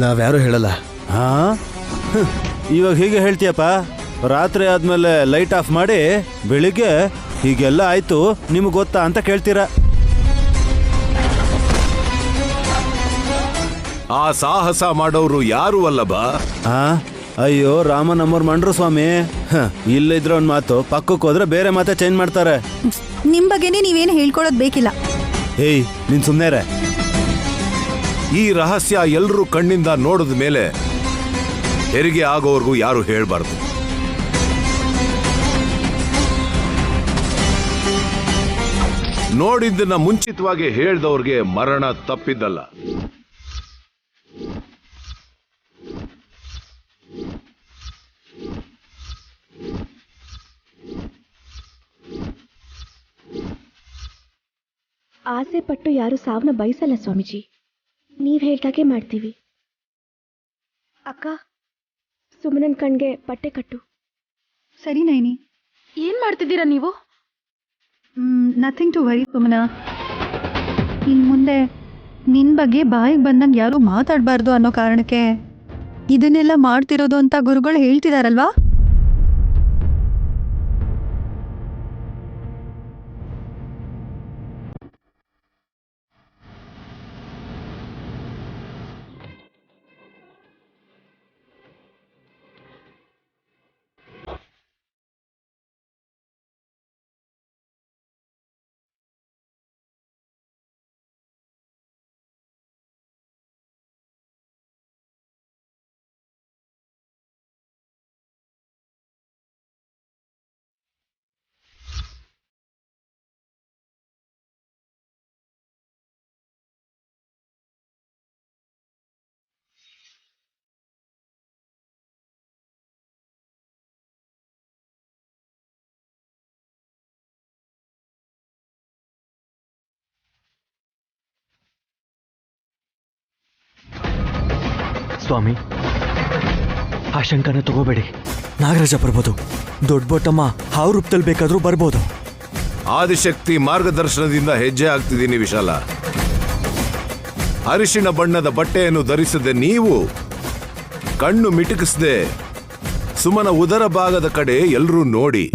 ನಾವ್ಯಾರು ಹೇಳಲ್ಲ. ಹಾ ಇವಾಗ ಹೀಗೆ ಹೇಳ್ತೀಯಪ್ಪ, ರಾತ್ರಿ ಆದ್ಮೇಲೆ ಲೈಟ್ ಆಫ್ ಮಾಡಿ ಬೆಳಿಗ್ಗೆ ಹೀಗೆಲ್ಲ ಆಯ್ತು ನಿಮ್ಗೆ ಗೊತ್ತಾ ಅಂತ ಕೇಳ್ತೀರಾ? ಆ ಸಾಹಸ ಮಾಡೋರು ಯಾರು ಅಲ್ಲಬ? ಅಯ್ಯೋ ರಾಮ ನಮ್ಮವ್ರು ಮಂಡ್ರು ಸ್ವಾಮಿ. ಇಲ್ಲಿದ್ರೆ ಒಂದ್ ಮಾತು, ಪಕ್ಕಕ್ಕೆ ಹೋದ್ರೆ ಬೇರೆ ಮಾತೆ ಚೇಂಜ್ ಮಾಡ್ತಾರೆ. ನಿಮ್ ಬಗ್ಗೆನೇ ನೀವೇನು ಹೇಳ್ಕೊಳೋದ್ ಬೇಕಿಲ್ಲ. ಏಯ್ ನೀನ್ ಸುಮ್ನೆರೆ. ಈ ರಹಸ್ಯ ಎಲ್ರೂ ಕಣ್ಣಿಂದ ನೋಡಿದ ಮೇಲೆ ಹೆರಿಗೆ ಆಗೋವರೆಗೂ ಯಾರು ಹೇಳ್ಬಾರ್ದು. ನೋಡಿದ್ದನ್ನ ಮುಂಚಿತವಾಗಿ ಹೇಳ್ದವ್ರಿಗೆ ಮರಣ ತಪ್ಪಿದ್ದಲ್ಲ. ಆಸೆ ಪಟ್ಟು ಯಾರು ಸಾವನ್ನ ಬಯಸಲ್ಲ ಸ್ವಾಮೀಜಿ. ನೀವ್ ಹೇಳ್ದಾಗೆ ಮಾಡ್ತೀವಿ. ಅಕ್ಕ, ಸುಮನನ್ ಕಣ್ಗೆ ಬಟ್ಟೆ ಕಟ್ಟು. ಸರಿ ನೈನಿ. ಏನ್ ಮಾಡ್ತಿದ್ದೀರಾ ನೀವು? Nothing to worry Sumana. ಇನ್ ಮುಂದೆ ನಿನ್ ಬಗ್ಗೆ ಬಾಯಿಗೆ ಬಂದಂಗೆ ಯಾರು ಮಾತಾಡಬಾರ್ದು ಅನ್ನೋ ಕಾರಣಕ್ಕೆ ಇದನ್ನೆಲ್ಲ ಮಾಡ್ತಿರೋದು ಅಂತ ಗುರುಗಳು ಹೇಳ್ತಿದಾರಲ್ವಾ? ಸ್ವಾಮಿ, ಆ ಶಂಕನ ತಗೋಬೇಡಿ. ನಾಗರಾಜ ಬರ್ಬೋದು, ದೊಡ್ಡ ಬೊಟ್ಟಮ್ಮ ಹಾವು ರೂಪದಲ್ಲಿ ಬೇಕಾದ್ರೂ ಬರ್ಬೋದು. ಆದಿಶಕ್ತಿ ಮಾರ್ಗದರ್ಶನದಿಂದ ಹೆಜ್ಜೆ ಆಗ್ತಿದ್ದೀನಿ ವಿಶಾಲ. ಅರಿಶಿಣ ಬಣ್ಣದ ಬಟ್ಟೆಯನ್ನು ಧರಿಸದೆ ನೀವು ಕಣ್ಣು ಮಿಟುಕಿಸದೆ ಸುಮನ ಉದರ ಭಾಗದ ಕಡೆ ಎಲ್ಲರೂ ನೋಡಿ.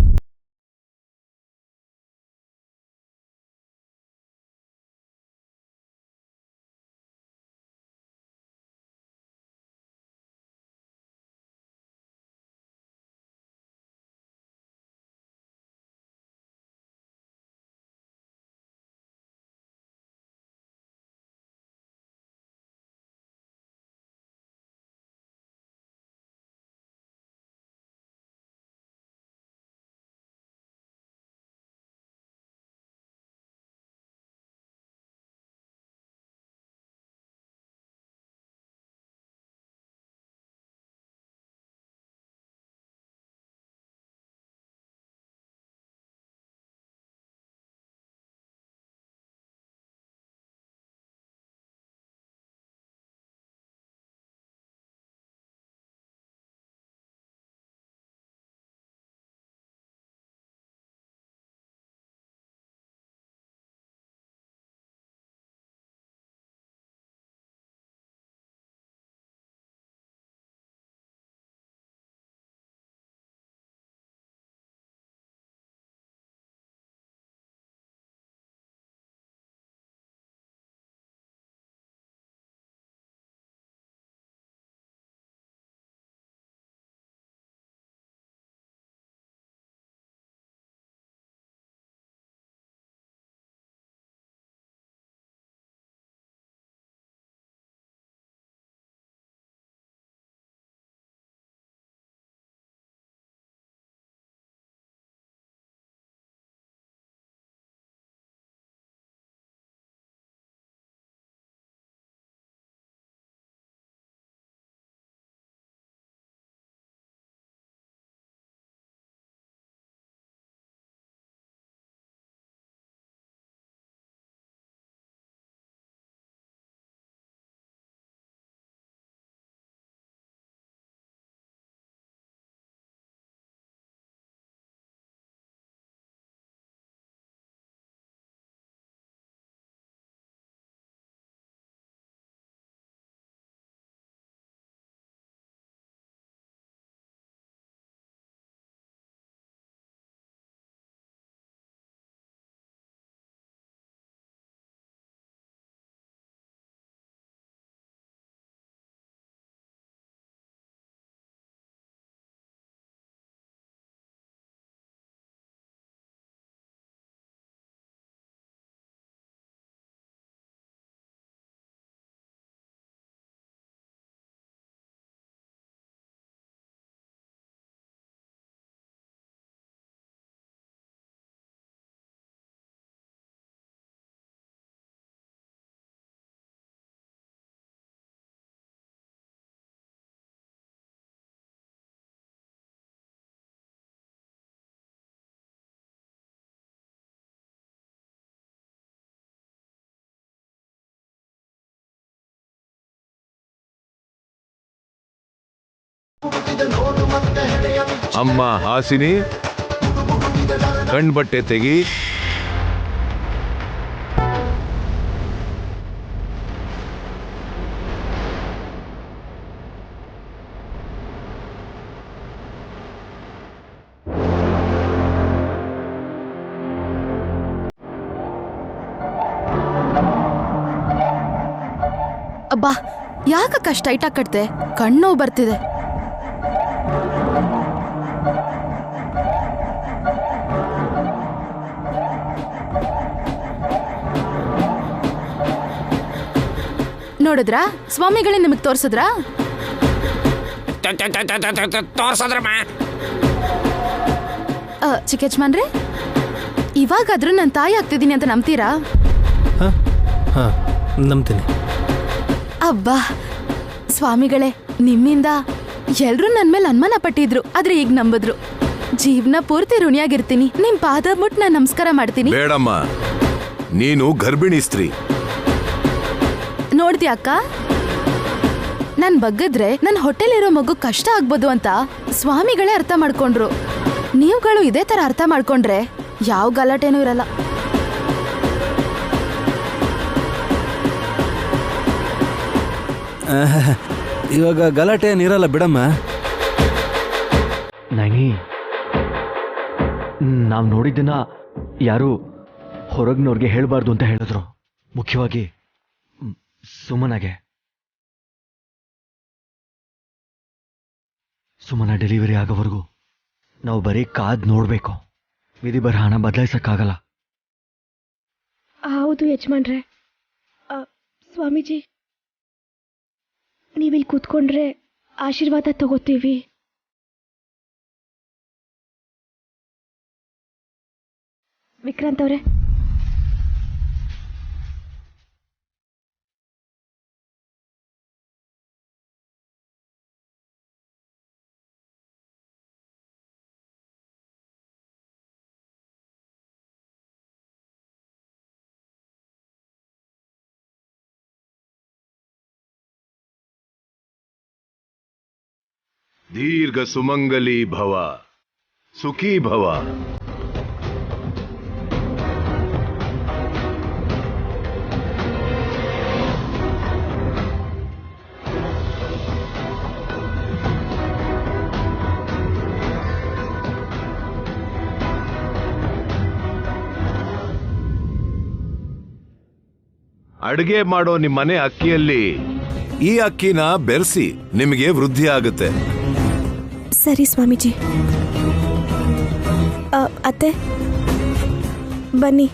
ಅಮ್ಮ ಹಾಸಿನಿ, ಕಣ್ಬಟ್ಟೆ ತೆಗಿ. ಅಬ್ಬಾ, ಯಾಕಕ್ಕ ಟೈಟಾಗಿ ಕಟ್ತೆ? ಕಣ್ಣು ಬರ್ತಿದೆ. ನೋಡಿದ್ರಾ, ಸ್ವಾಮಿಗಳೇ ನಿಮಗ್ ತೋರ್ಸಿದ್ರಾ? ತೋರ್ಸದ್ರಮ್ಮ. ಚಿಕ್ಕ ಯಜಮಾನ್ರೆ, ಇವಾಗಾದ್ರೂ ನನ್ನ ತಾಯಿ ಆಗ್ತಿದ್ದೀನಿ ಅಂತ ನಂಬ್ತೀರಾ? ಹಾಂ, ನಂಬ್ತೀನಿ. ಅಬ್ಬಾ ಸ್ವಾಮಿಗಳೇ, ನಿಮ್ಮಿಂದ ಎಲ್ರೂ ನನ್ನ ಮೇಲೆ ಅನುಮಾನ ಪಟ್ಟಿದ್ರು, ಆದ್ರೆ ಈಗ ನಂಬಿದ್ರು. ಜೀವನ ಪೂರ್ತಿ ಋಣಿಯಾಗಿರ್ತೀನಿ. ನಿಮ್ ಪಾದ ಮುಟ್ಟು ನಾನು ನಮಸ್ಕಾರ ಮಾಡ್ತೀನಿ. ಬೇಡಮ್ಮ, ನೀನು ಗರ್ಭಿಣಿ ಸ್ತ್ರೀ. ನೋಡ್ದ್ಯಾ ಅಕ್ಕ, ನನ್ ಬಗ್ಗದ್ರೆ ನನ್ನ ಹೊಟ್ಟೆಲಿರೋ ಮಗು ಕಷ್ಟ ಆಗ್ಬೋದು ಅಂತ ಸ್ವಾಮಿಗಳೇ ಅರ್ಥ ಮಾಡ್ಕೊಂಡ್ರು. ನೀವುಗಳು ಇದೇ ತರ ಅರ್ಥ ಮಾಡ್ಕೊಂಡ್ರೆ ಯಾವ ಗಲಾಟೆನೂ ಇರಲ್ಲ. ಇವಾಗ ಗಲಾಟೆ ಏನಿರಲ್ಲ ಬಿಡಮ್ಮ. ನೈನಿ, ನಾವು ನೋಡಿದ್ದನ್ನ ಯಾರು ಹೊರಗಿನವ್ರಿಗೆ ಹೇಳಬಾರ್ದು ಅಂತ ಹೇಳಿದ್ರು. ಮುಖ್ಯವಾಗಿ ಸುಮನಗೆ. ಸುಮನ ಡೆಲಿವರಿ ಆಗೋವರೆಗೂ ನಾವು ಬರೀ ಕಾದ್ ನೋಡ್ಬೇಕು. ವಿಧಿ ಬರಹನ ಬದಲಾಯಿಸಕ್ಕಾಗಲ್ಲ. ಹೌದು ಯಜಮಾನ್ರೆ. ಸ್ವಾಮೀಜಿ, ನೀವಿಲ್ಲಿ ಕೂತ್ಕೊಂಡ್ರೆ ಆಶೀರ್ವಾದ ತಗೋತೀವಿ. ವಿಕ್ರಾಂತ್ ಅವರೇ, ದೀರ್ಘ ಸುಮಂಗಲಿ ಭವ, ಸುಖೀ ಭವ. ಅಡುಗೆ ಮಾಡೋ ನಿಮ್ಮನೆ ಅಕ್ಕಿಯಲ್ಲಿ ಈ ಅಕ್ಕಿನ ಬೆರೆಸಿ ನಿಮಗೆ ವೃದ್ಧಿ ಆಗುತ್ತೆ. ಸರಿ ಸ್ವಾಮೀಜಿ. ಅತ್ತೆ, ಬನ್ನಿ,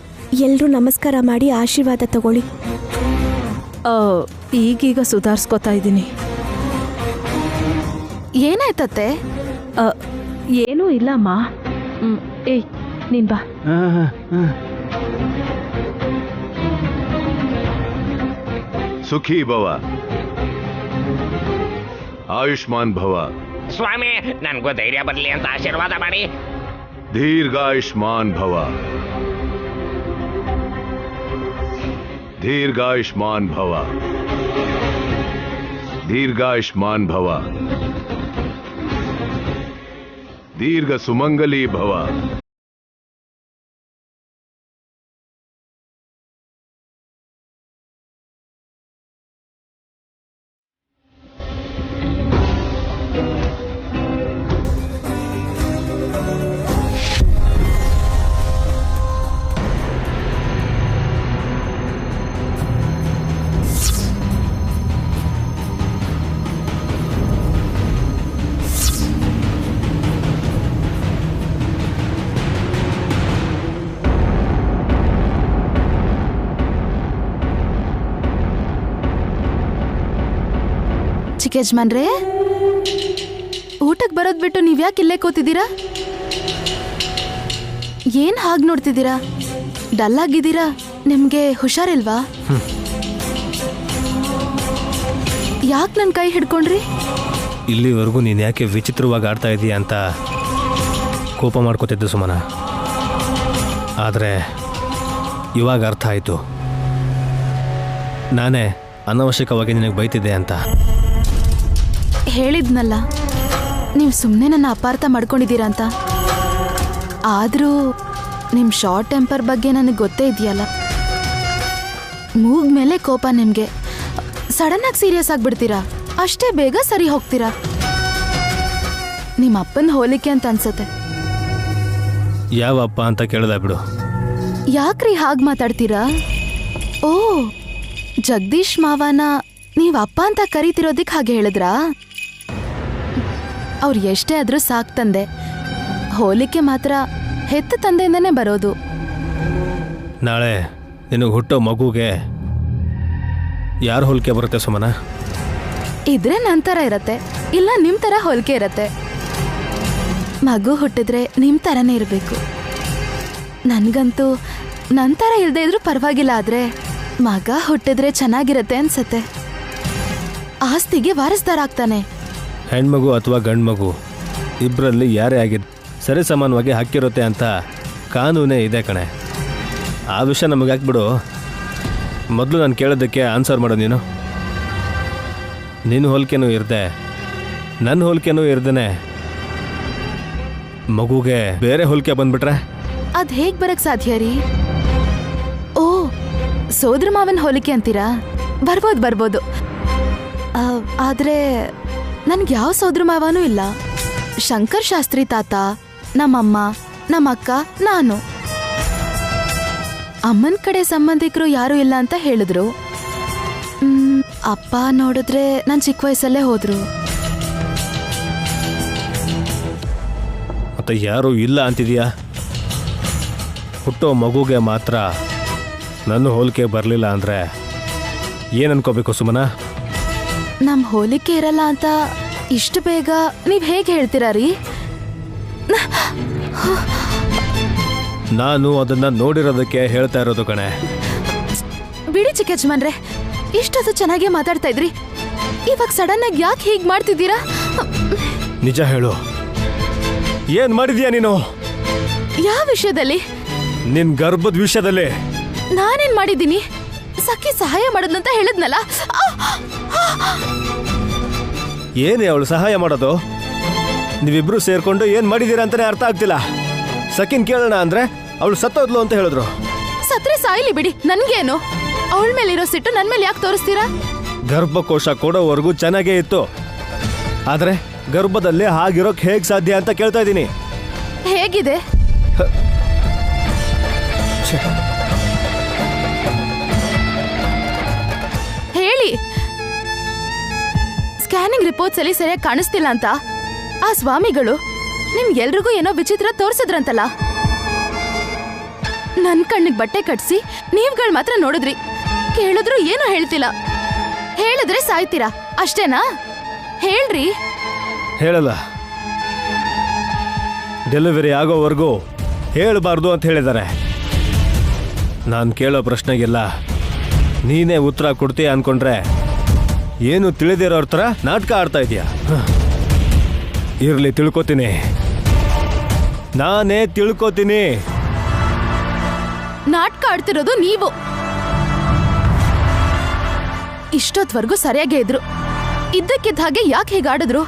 ಎಲ್ರೂ ನಮಸ್ಕಾರ ಮಾಡಿ ಆಶೀರ್ವಾದ ತಗೊಳ್ಳಿ. ಈಗೀಗ ಸುಧಾರಿಸ್ಕೋತಾ ಇದ್ದೀನಿ. ಏನಾಯ್ತತ್ತೆ? ಏನೂ ಇಲ್ಲಮ್ಮ. ಏಯ್, ನೀನ್ ಬಾ. ಸುಖೀ ಭವ, ಆಯುಷ್ಮಾನ್ ಭವ. ಸ್ವಾಮಿ, ನನ್ಗೂ ಧೈರ್ಯ ಬರ್ಲಿ ಅಂತ ಆಶೀರ್ವಾದ ಮಾಡಿ. ದೀರ್ಘಾಯುಷ್ಮಾನ್ ಭವ, ದೀರ್ಘಾಯುಷ್ಮಾನ್ ಭವ, ದೀರ್ಘಾಯುಷ್ಮಾನ್ ಭವ, ದೀರ್ಘ ಸುಮಂಗಲಿ ಭವ. ಚಿಕ್ಕ ಯಜಮಾನ್ರೆ, ಊಟಕ್ಕೆ ಬರೋದ್ ಬಿಟ್ಟು ನೀವ್ಯಾಕೆ ಇಲ್ಲೇ ಕೂತಿದ್ದೀರಾ? ಏನ್ ಹಾಗೆ ನೋಡ್ತಿದ್ದೀರಾ? ಡಲ್ ಆಗಿದ್ದೀರಾ? ನಿಮ್ಗೆ ಹುಷಾರಿಲ್ವಾ? ಯಾಕೆ ನನ್ನ ಕೈ ಹಿಡ್ಕೊಂಡ್ರಿ? ಇಲ್ಲಿವರೆಗೂ ನೀನು ಯಾಕೆ ವಿಚಿತ್ರವಾಗಿ ಆಡ್ತಾ ಇದೀಯ ಅಂತ ಕೋಪ ಮಾಡ್ಕೋತಿದ್ದು ಸುಮನ. ಆದರೆ ಇವಾಗ ಅರ್ಥ ಆಯಿತು, ನಾನೇ ಅನವಶ್ಯಕವಾಗಿ ನಿನಗೆ ಬೈತಿದ್ದೆ ಅಂತ. ಹೇಳಿದ್ನಲ್ಲ, ನೀವು ಸುಮ್ಮನೆ ನನ್ನ ಅಪಾರ್ಥ ಮಾಡ್ಕೊಂಡಿದ್ದೀರಾ ಅಂತ. ಆದರೂ ನಿಮ್ಮ ಶಾರ್ಟ್ ಟೆಂಪರ್ ಬಗ್ಗೆ ನನಗೆ ಗೊತ್ತೇ ಇದೆಯಲ್ಲ. ಮೂಗ್ ಮೇಲೆ ಕೋಪ ನಿಮಗೆ. ಸಡನ್ನಾಗಿ ಸೀರಿಯಸ್ ಆಗಿಬಿಡ್ತೀರಾ, ಅಷ್ಟೇ ಬೇಗ ಸರಿ ಹೋಗ್ತೀರಾ. ನಿಮ್ಮ ಅಪ್ಪನ ಹೋಲಿಕೆ ಅಂತ ಅನ್ಸತ್ತೆ. ಯಾವ ಅಪ್ಪ ಅಂತ ಕೇಳ್ದ ಬಿಡು. ಯಾಕ್ರಿ ಹಾಗೆ ಮಾತಾಡ್ತೀರಾ? ಓ, ಜಗದೀಶ್ ಮಾವನ ನೀವು ಅಪ್ಪ ಅಂತ ಕರಿತಿರೋದಕ್ಕೆ ಹಾಗೆ ಹೇಳಿದ್ರಾ? ಅವ್ರು ಎಷ್ಟೇ ಆದರೂ ಸಾಕು ತಂದೆ. ಹೋಲಿಕೆ ಮಾತ್ರ ಹೆತ್ತ ತಂದೆಯಿಂದನೇ ಬರೋದು. ನಾಳೆ ನಿನಗೆ ಹುಟ್ಟೋ ಮಗುಗೆ ಯಾರು ಹೋಲಿಕೆ ಬರುತ್ತೆ ಸುಮನ? ಇದ್ರೆ ನನ್ನ ಥರ ಇರತ್ತೆ, ಇಲ್ಲ ನಿಮ್ಮ ಥರ ಹೋಲಿಕೆ ಇರತ್ತೆ. ಮಗು ಹುಟ್ಟಿದ್ರೆ ನಿಮ್ಮ ಥರನೇ ಇರಬೇಕು. ನನಗಂತೂ ನನ್ನ ಥರ ಇಲ್ಲದೆ ಇದ್ರೂ ಪರವಾಗಿಲ್ಲ, ಆದರೆ ಮಗ ಹುಟ್ಟಿದ್ರೆ ಚೆನ್ನಾಗಿರತ್ತೆ ಅನ್ಸತ್ತೆ. ಆಸ್ತಿಗೆ ವಾರಸ್ದಾರ ಆಗ್ತಾನೆ. ಹೆಣ್ಮಗು ಅಥವಾ ಗಂಡು ಮಗು ಇಬ್ಬರಲ್ಲಿ ಯಾರೇ ಆಗಿದ್ದು ಸರಿ ಸಮಾನವಾಗಿ ಹಕ್ಕಿರುತ್ತೆ ಅಂತ ಕಾನೂನೇ ಇದೆ ಕಣೆ. ಆ ವಿಷಯ ನಮಗೆ ಹಾಕ್ಬಿಡು. ಮೊದಲು ನಾನು ಕೇಳೋದಕ್ಕೆ ಆನ್ಸರ್ ಮಾಡೋ ನೀನು. ನಿನ್ನ ಹೋಲಿಕೆನೂ ಇರದೆ ನನ್ನ ಹೋಲಿಕೆನೂ ಇರ್ದೇನೆ ಮಗುಗೆ ಬೇರೆ ಹೋಲಿಕೆ ಬಂದ್ಬಿಟ್ರೆ ಅದ್ ಹೇಗ್ ಬರಕ್ ಸಾಧ್ಯ ರೀ? ಓ, ಸೋದರ ಮಾವನ ಹೋಲಿಕೆ ಅಂತೀರಾ? ಬರ್ಬೋದು. ಆದ್ರೆ ನನ್ಗೆ ಯಾವ ಸೋದರ ಮಾವನೂ ಇಲ್ಲ. ಶಂಕರ್ ಶಾಸ್ತ್ರಿ ತಾತ, ನಮ್ಮಮ್ಮ, ನಮ್ಮ ಅಕ್ಕ, ನಾನು. ಅಮ್ಮನ ಕಡೆ ಸಂಬಂಧಿಕರು ಯಾರೂ ಇಲ್ಲ ಅಂತ ಹೇಳಿದ್ರು. ಅಪ್ಪ ನೋಡಿದ್ರೆ ನಾನು ಚಿಕ್ಕ ವಯಸ್ಸಲ್ಲೇ ಹೋದ್ರು. ಮತ್ತೆ ಯಾರೂ ಇಲ್ಲ ಅಂತಿದೀಯಾ? ಹುಟ್ಟೋ ಮಗುಗೆ ಮಾತ್ರ ನನ್ನ ಹೋಲಿಕೆ ಬರಲಿಲ್ಲ ಅಂದರೆ ಏನು ಅನ್ಕೋಬೇಕು ಸುಮನ? ನಮ್ಮ ಹೋಲಿಕೆ ಇರಲ್ಲ ಅಂತ ಇಷ್ಟು ಬೇಗ ನೀವು ಹೇಗೆ ಹೇಳ್ತೀರಾ ರೀ? ನಾನು ಅದನ್ನು ನೋಡಿರೋದಕ್ಕೆ ಹೇಳ್ತಾ ಇರೋದು ಕಣೆ. ಬಿಡಿ ಚಿಕ್ಕ ಯಜಮಾನ್ರೆ, ಇಷ್ಟೊತ್ತು ಚೆನ್ನಾಗೇ ಮಾತಾಡ್ತಾ ಇದ್ರಿ, ಇವಾಗ ಸಡನ್ ಆಗಿ ಯಾಕೆ ಹೀಗೆ ಮಾಡ್ತಿದ್ದೀರಾ? ನಿಜ ಹೇಳು, ಏನ್ ಮಾಡಿದ್ಯಾ ನೀನು? ಯಾವ ವಿಷಯದಲ್ಲಿ? ನಿನ್ ಗರ್ಭದ ವಿಷಯದಲ್ಲಿ. ನಾನೇನ್ ಮಾಡಿದ್ದೀನಿ? ಸಖಿ ಸಹಾಯ ಮಾಡೋದಂತ ಹೇಳಿದ್ನಲ್ಲ. ಏನೇ ಅವಳು ಸಹಾಯ ಮಾಡೋದು? ನೀವಿಬ್ರು ಸೇರ್ಕೊಂಡು ಏನ್ ಮಾಡಿದೀರ ಅಂತಾನೆ ಅರ್ಥ ಆಗ್ತಿಲ್ಲ. ಸಖಿನ್ ಕೇಳೋಣ ಅಂದ್ರೆ ಅವಳು ಸತ್ತೋದ್ಲು ಅಂತ ಹೇಳಿದ್ರು. ಸತ್ರೆ ಸಾಯ್ಲಿ ಬಿಡಿ, ನನ್ಗೇನು? ಅವಳ ಮೇಲಿರೋ ಸಿಟ್ಟು ನನ್ ಮೇಲೆ ಯಾಕೆ ತೋರಿಸ್ತೀರಾ? ಗರ್ಭಕೋಶ ಕೊಡೋವರೆಗೂ ಚೆನ್ನಾಗೇ ಇತ್ತು, ಆದ್ರೆ ಗರ್ಭದಲ್ಲಿ ಹಾಗಿರೋಕ್ ಹೇಗ್ ಸಾಧ್ಯ ಅಂತ ಕೇಳ್ತಾ ಇದ್ದೀನಿ. ಹೇಗಿದೆ? ಹೇಳಿ. ಸ್ಕ್ಯಾನಿಂಗ್ ರಿಪೋರ್ಟ್ಸ್ ಅಲ್ಲಿ ಸರಿಯಾಗಿ ಕಾಣಿಸ್ತಿಲ್ಲ ಅಂತ ಆ ಸ್ವಾಮಿಗಳು ನಿಮ್ಗೆಲ್ರಿಗೂ ಏನೋ ವಿಚಿತ್ರ ತೋರ್ಸಿದ್ರಂತಲ್ಲ. ನನ್ ಕಣ್ಣಿಗೆ ಬಟ್ಟೆ ಕಟ್ಸಿ ನೀವ್ಗಳು ಮಾತ್ರ ನೋಡಿದ್ರಿ, ಕೇಳಿದ್ರು ಏನು ಹೇಳ್ತಿಲ್ಲ. ಹೇಳಿದ್ರೆ ಸಾಯ್ತೀರಾ ಅಷ್ಟೇನಾ? ಹೇಳ್ರಿ. ಹೇಳಲ್ಲ, ಡೆಲಿವರಿ ಆಗೋವರೆಗೂ ಹೇಳಬಾರ್ದು ಅಂತ ಹೇಳಿದ್ದಾರೆ. ನಾನು ಕೇಳೋ ಪ್ರಶ್ನೆಗೆಲ್ಲ ನೀನೇ ಉತ್ತರ ಕೊಡ್ತೀಯ ಅನ್ಕೊಂಡ್ರೆ ಏನು ತಿಳಿದಿರೋರ ಥರ ನಾಟಕ ಆಡ್ತಾ ಇದೀಯ. ಇರ್ಲಿ, ತಿಳ್ಕೊತೀನಿ, ನಾನೇ ತಿಳ್ಕೊತೀನಿ. ನಾಟಕ ಆಡ್ತಿರೋದು ನೀವು. ಇಷ್ಟೊತ್ವರೆಗೂ ಸರಿಯಾಗೇ ಇದ್ರು, ಇದ್ದಕ್ಕಿದ್ದ ಹಾಗೆ ಯಾಕೆ ಹೀಗಾಡಿದ್ರು?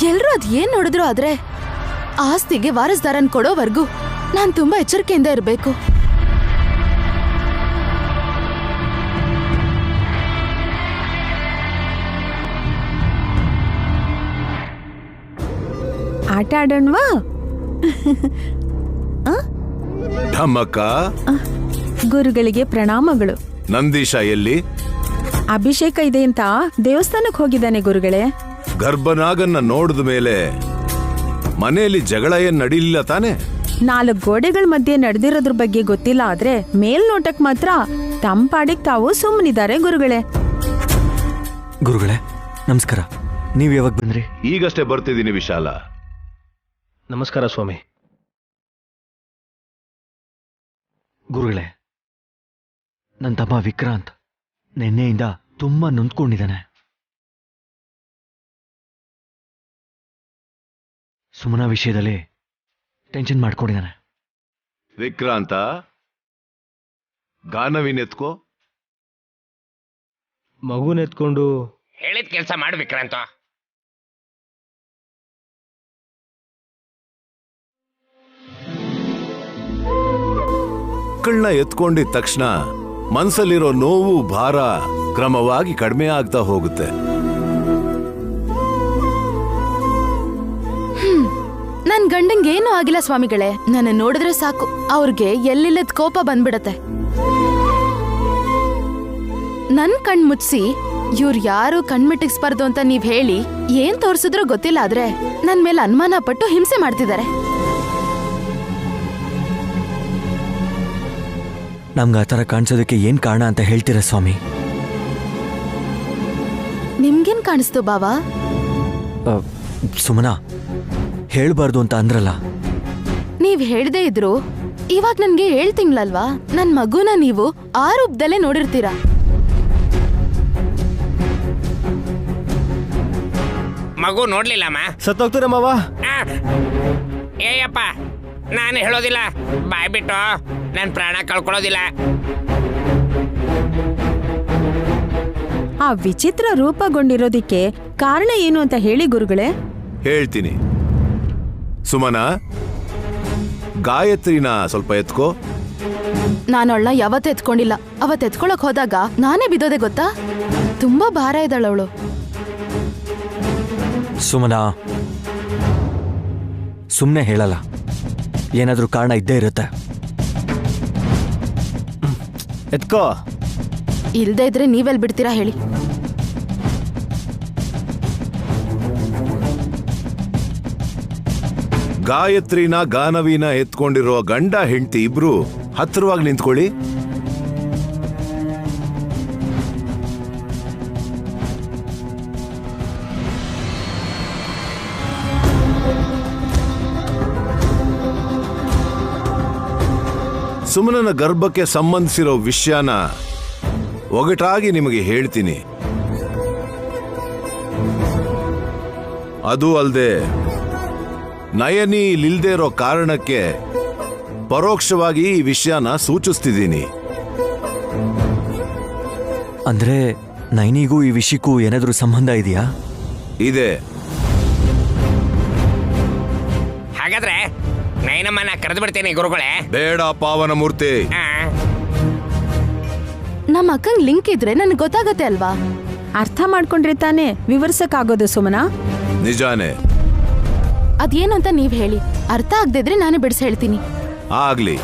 ಎಲ್ರೂ ಅದ್ ಏನ್ ನೋಡಿದ್ರು, ಆದ್ರೆ ಆಸ್ತಿಗೆ ವಾರಸ್ದಾರನ್ ಕೊಡೋವರೆಗೂ ನಾನ್ ತುಂಬಾ ಎಚ್ಚರಿಕೆಯಿಂದ ಇರಬೇಕು. ಆಟ ಆಡೋಣವಾ? ಧಮ್ಮಕ್ಕ, ಗುರುಗಳಿಗೆ ಪ್ರಣಾಮಗಳು. ನಂದೀಶ ಎಲ್ಲಿ? ಅಭಿಷೇಕ ಇದೆ ಅಂತ ದೇವಸ್ಥಾನಕ್ಕೆ ಹೋಗಿದ್ದಾನೆ ಗುರುಗಳೇ. ಗರ್ಭನಾಗನ್ನ ನೋಡಿದ ಮೇಲೆ ಮನೆಯಲ್ಲಿ ಜಗಳ ಏನ್ ನಡೀಲಿಲ್ಲ ತಾನೆ? 4 ಗೋಡೆಗಳ ಮಧ್ಯೆ ನಡೆದಿರೋದ್ರ ಬಗ್ಗೆ ಗೊತ್ತಿಲ್ಲ, ಆದ್ರೆ ಮೇಲ್ನೋಟಕ್ ಮಾತ್ರ ತಂಪಾಡಿಗೆ ತಾವು ಸುಮ್ಮನಿದ್ದಾರೆ ಗುರುಗಳೇ. ಗುರುಗಳೇ ನಮಸ್ಕಾರ. ನೀವು ಯಾವಾಗ ಬಂದ್ರಿ? ಈಗಷ್ಟೇ ಬರ್ತಿದ್ದೀನಿ ವಿಶಾಲ. ನಮಸ್ಕಾರ ಸ್ವಾಮಿ. ಗುರುಗಳೇ, ನನ್ನ ತಮ್ಮ ವಿಕ್ರಾಂತ್ ನಿನ್ನೆಯಿಂದ ತುಂಬಾ ನೊಂದ್ಕೊಂಡಿದ್ದಾನೆ. ಸುಮನಾ ವಿಷಯದಲ್ಲಿ ಟೆನ್ಷನ್ ಮಾಡ್ಕೊಂಡಿದ್ದಾನೆ. ವಿಕ್ರಾಂತ, ಗಾನವಿನೆತ್ಕೋ. ಮಗುನೆತ್ಕೊಂಡು ಹೇಳಿದ ಕೆಲಸ ಮಾಡು ವಿಕ್ರಾಂತ. ಮಕ್ಕಳನ್ನ ಎತ್ಕೊಂಡಿದ ತಕ್ಷಣ ಮನ್ಸಲ್ಲಿರೋ ನೋವು ಭಾರ ಕ್ರಮವಾಗಿ ಕಡಿಮೆ ಆಗ್ತಾ ಹೋಗುತ್ತೆ. ನನ್ ಗಂಡಂಗೆ ಏನೂ ಆಗಿಲ್ಲ ಸ್ವಾಮಿಗಳೇ. ನನ್ನ ನೋಡಿದ್ರೆ ಸಾಕು ಅವ್ರಿಗೆ ಎಲ್ಲಿಲ್ಲದ ಕೋಪ ಬಂದ್ಬಿಡತ್ತೆ. ನನ್ ಕಣ್ ಮುಚ್ಸಿ ಇವ್ರು ಯಾರು ಕಣ್ಮಿಟ್ಟಿಸ್ಬಾರ್ದು ಅಂತ ನೀವ್ ಹೇಳಿ ಏನ್ ತೋರ್ಸಿದ್ರೂ ಗೊತ್ತಿಲ್ಲ, ಆದ್ರೆ ನನ್ ಮೇಲೆ ಅನುಮಾನ ಪಟ್ಟು ಹಿಂಸೆ ಮಾಡ್ತಿದ್ದಾರೆ. ನಮ್ಗೆ ಆ ಥರ ಕಾಣಿಸೋದಕ್ಕೆ ಏನ್ ಕಾರಣ ಅಂತ ಹೇಳ್ತೀರಾ ಸ್ವಾಮಿ? ನಿಮ್ಗೇನ್ ಕಾಣಿಸ್ತು ಬಾವಾ? ಸುಮನಾ, ಹೇಳ್ಬಾರ್ದು ಅಂತ ಅಂದ್ರಲ್ಲ. ನೀವ್ ಹೇಳ್ದೇ ಇದ್ರು ಇವಾಗ ನನ್ಗೆ 7 ತಿಂಗಳಲ್ವಾ? ನನ್ ಮಗುನ ನೀವು ಆ ರೂಪದಲ್ಲೇ ನೋಡಿರ್ತೀರಾ. ಮಗು ನೋಡ್ಲಿಲ್ಲಮ್ಮ. ಸತ್ತೋಗ್ತೀರ ಮಾವ. ಏಯಪ್ಪ, ನಾನು ಹೇಳೋದಿಲ್ಲ, ಬಾಯ್ ಬಿಟ್ಟು ನನ್ ಪ್ರಾಣ ಕಳ್ಕೊಳ್ಳೋದಿಲ್ಲ. ಆ ವಿಚಿತ್ರ ರೂಪಗೊಂಡಿರೋದಿಕ್ಕೆ ಕಾರಣ ಏನು ಅಂತ ಹೇಳಿ ಗುರುಗಳೇ. ಹೇಳ್ತೀನಿ. ಸುಮನಾ, ಗಾಯತ್ರಿನ ಸ್ವಲ್ಪ ಎತ್ಕೋ. ನಾನವಳನ್ನ ಯಾವತ್ತೂ ಎತ್ಕೊಂಡಿಲ್ಲ. ಅವತ್ ಎತ್ಕೊಳಕ್ ಹೋದಾಗ ನಾನೇ ಬಿದ್ದೋದೆ ಗೊತ್ತಾ? ತುಂಬಾ ಭಾರ ಇದ್ದಾಳವಳು. ಸುಮನಾ, ಸುಮ್ಮನೆ ಹೇಳಲ್ಲ, ಏನಾದ್ರೂ ಕಾರಣ ಇದ್ದೇ ಇರುತ್ತೆ. ಎತ್ಕೋ. ಇಲ್ದೇ ಇದ್ರೆ ನೀವೆಲ್ ಬಿಡ್ತೀರಾ ಹೇಳಿ? ಗಾಯತ್ರಿನ ಗಾನವಿನ ಎತ್ಕೊಂಡಿರೋ ಗಂಡ ಹೆಂಡತಿ ಇಬ್ರು ಹತ್ತಿರವಾಗಿ ನಿಂತ್ಕೊಳ್ಳಿ. ಸುಮನನ ಗರ್ಭಕ್ಕೆ ಸಂಬಂಧಿಸಿರೋ ವಿಷಯನ ಒಗಟಾಗಿ ನಿಮಗೆ ಹೇಳ್ತೀನಿ. ಅದು ಅಲ್ಲದೆ ನಯನಿ ಇಲ್ಲಿಲ್ದೇ ಇರೋ ಕಾರಣಕ್ಕೆ ಪರೋಕ್ಷವಾಗಿ ಈ ವಿಷಯನ ಸೂಚಿಸ್ತಿದ್ದೀನಿ. ಅಂದ್ರೆ ನೈನಿಗೂ ಈ ವಿಷಯಕ್ಕೂ ಏನಾದ್ರೂ ಸಂಬಂಧ ಇದೆಯಾ? ಇದೆ. ಹಾಗಾದ್ರೆ ನೈನಮ್ಮನ ಕರೆದು ಬಿಡ್ತೀನಿ ಗುರುಗಳೇ. ಬೇಡ ಪಾವನ ಮೂರ್ತಿ. ನಮ್ಮ ಅಕ್ಕಂಗ್ ಲಿಂಕ್ ಇದ್ರೆ ನನಗೆ ಗೊತ್ತಾಗತ್ತೆ ಅಲ್ವಾ? ಅರ್ಥ ಮಾಡ್ಕೊಂಡ್ರೆ ತಾನೇ ವಿವರಿಸಕ್ಕಾಗೋದು ಸುಮನಾ. ನಿಜಾನೇ. ಅದೇನು ಅಂತ ನೀವ್ ಹೇಳಿ. ಅರ್ಥ ಆಗದಿದ್ರೆ ನಾನೇ ಬಿಡಿಸಿ ಹೇಳ್ತೀನಿ. ಆಗ್ಲಿ.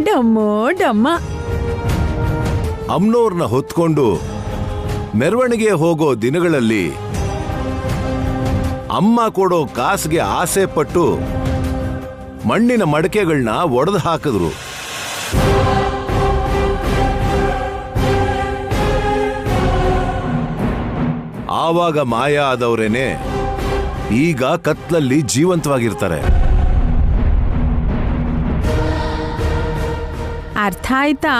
ಡಮ್ಮೋ ಡಮ್ಮ. ಅಮ್ನೋರ್ನ ಹೊತ್ಕೊಂಡು ಮೆರವಣಿಗೆ ಹೋಗೋ ದಿನಗಳಲ್ಲಿ ಅಮ್ಮ ಕೊಡೋ ಕಾಸಿಗೆ ಆಸೆ ಪಟ್ಟು ಮಣ್ಣಿನ ಮಡಕೆಗಳನ್ನ ಒಡೆದು ಹಾಕಿದ್ರು. ಆವಾಗ ಮಾಯ ಆದವರೇನೆ ಈಗ ಕತ್ಲಲ್ಲಿ ಜೀವಂತವಾಗಿರ್ತಾರೆ. ಅರ್ಥ ಆಯ್ತಾ?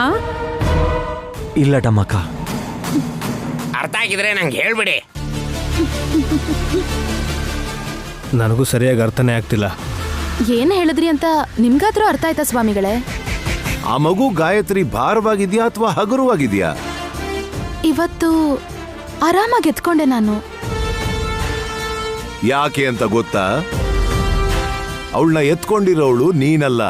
ಇಲ್ಲ ಟಮ್ಮಕ್ಕ. ಅರ್ಥ ಆಗಿದ್ರೆ ನಂಗೆ ಹೇಳ್ಬಿಡಿ. ನನಗೂ ಸರಿಯಾಗಿ ಅರ್ಥನೇ ಆಗ್ತಿಲ್ಲ. ಏನ್ ಹೇಳಿದ್ರಿ ಅಂತ ನಿಮ್ಗಾದ್ರೂ ಅರ್ಥ ಆಯ್ತಾ ಸ್ವಾಮಿಗಳೇ? ಆ ಮಗು ಗಾಯತ್ರಿ ಭಾರವಾಗಿದ್ಯಾ ಅಥವಾ ಹಗುರವಾಗಿದ್ಯಾ? ಇವತ್ತು ಆರಾಮಾಗಿ ಎತ್ಕೊಂಡೆ ನಾನು. ಯಾಕೆ ಅಂತ ಗೊತ್ತಾ? ಅವಳನ್ನ ಎತ್ಕೊಂಡಿರೋವಳು ನೀನಲ್ಲ,